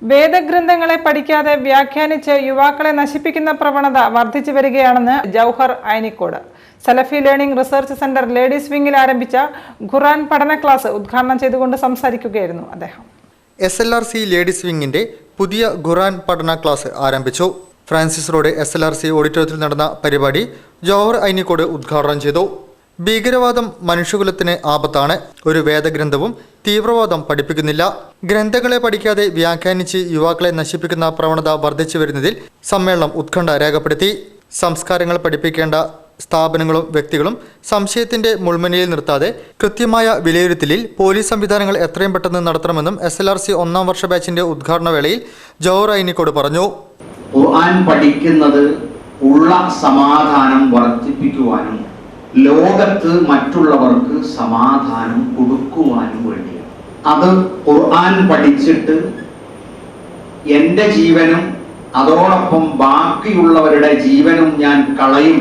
വേദഗ്രന്ഥങ്ങളെ പഠിക്കാതെ വ്യാഖ്യാനിച്ച് യുവാക്കളെ നശിപ്പിക്കുന്ന പ്രവണത വർദ്ധിച്ചു വരികയാണെന്ന് ജൗഹർ ഐനിക്കോട്. സലഫി ലേണിംഗ് റിസർച്ച് സെന്റർ ലേഡീസ് വിംഗിൽ ആരംഭിച്ച ഖുർആൻ പഠന ക്ലാസ് ഉദ്ഘാടനം ചെയ്തുകൊണ്ട് സംസാരിക്കുകയായിരുന്നു അദ്ദേഹം. SLRC ലേഡീസ് വിംഗിന്റെ പുതിയ ഖുർആൻ പഠന ക്ലാസ് ആരംഭിച്ചു. ഫ്രാൻസിസ് റോഡ് SLRC ഓഡിറ്റോറിയത്തിൽ നടന്ന പരിപാടി ജൗഹർ ഐനിക്കോട് ഉദ്ഘാടനം ചെയ്തു. ഭീകരവാദം മനുഷ്യകുലത്തിന് ആപത്താണ്. ഒരു വേദഗ്രന്ഥവും തീവ്രവാദം പഠിപ്പിക്കുന്നില്ല. ഗ്രന്ഥങ്ങളെ പഠിക്കാതെ വ്യാഖ്യാനിച്ച് യുവാക്കളെ നശിപ്പിക്കുന്ന പ്രവണത വർദ്ധിച്ചു വരുന്നതിൽ സമ്മേളനം ഉത്കണ്ഠ രേഖപ്പെടുത്തി. സംസ്കാരങ്ങൾ പഠിപ്പിക്കേണ്ട സ്ഥാപനങ്ങളും വ്യക്തികളും സംശയത്തിന്റെ മുൾമുനയിൽ നിർത്താതെ കൃത്യമായ വിലയിരുത്തലിൽ പോലീസ് സംവിധാനങ്ങൾ എത്രയും പെട്ടെന്ന് നടത്തണമെന്നും SLRC 1ാം വർഷ ബാച്ചിന്റെ ഉദ്ഘാടന വേളയിൽ ജൗഹർ ഐനിക്കോട് പറഞ്ഞു. ഖുർആൻ പഠിക്കുന്നത് ഉള്ള സമാധാനം വർദ്ധിപ്പിക്കുവാനും ലോകത്ത് മറ്റുള്ളവർക്ക് സമാധാനം കൊടുക്കുവാനും വേണ്ടിയാണ്. അത് ഖുർആൻ പഠിച്ചിട്ട് എൻ്റെ ജീവനും അതോടൊപ്പം ബാക്കിയുള്ളവരുടെ ജീവനും ഞാൻ കളയും,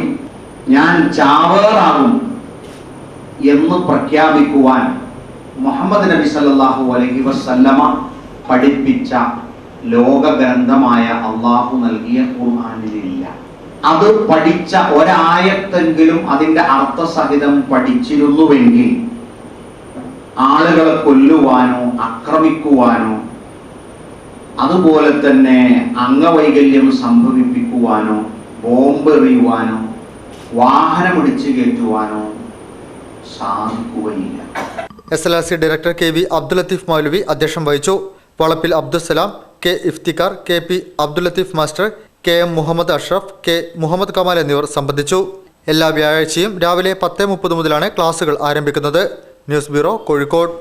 ഞാൻ ചാവേറാകും എന്ന് പ്രഖ്യാപിക്കുവാൻ മുഹമ്മദ് നബി സല്ലല്ലാഹു അലൈഹി വസല്ലമ പഠിപ്പിച്ച ലോകഗ്രന്ഥമായ അള്ളാഹു നൽകിയ ഖുർആനിലില്ല. അത് പഠിച്ച ഒരായത്തെങ്കിലും അതിന്റെ അർത്ഥസഹിതം പഠിച്ചിരുന്നുവെങ്കിൽ ആളുകളെ കൊല്ലുവാനോ ആക്രമിക്കുവാനോ അതുപോലെ തന്നെ അംഗവൈകല്യം സംഭവിപ്പിക്കുവാനോ ബോംബ് എറിയുവാനോ വാഹനമിടിച്ചു കയറ്റുവാനോ സാധിക്കുകയില്ല. SLRC director KV Abdul Latheef Moulavi അധ്യക്ഷം വഹിച്ചു. Valappil Abdussalam, K Iftikhar, KP Abdul Latheef master, KM Muhammad Ashraf, K Muhammad Kamal എന്നിവർ സംബന്ധിച്ചു. എല്ലാ വ്യാഴാഴ്ചയും രാവിലെ 10:30 മുതലാണ് ക്ലാസുകൾ ആരംഭിക്കുന്നത്. News bureau, Kozhikode.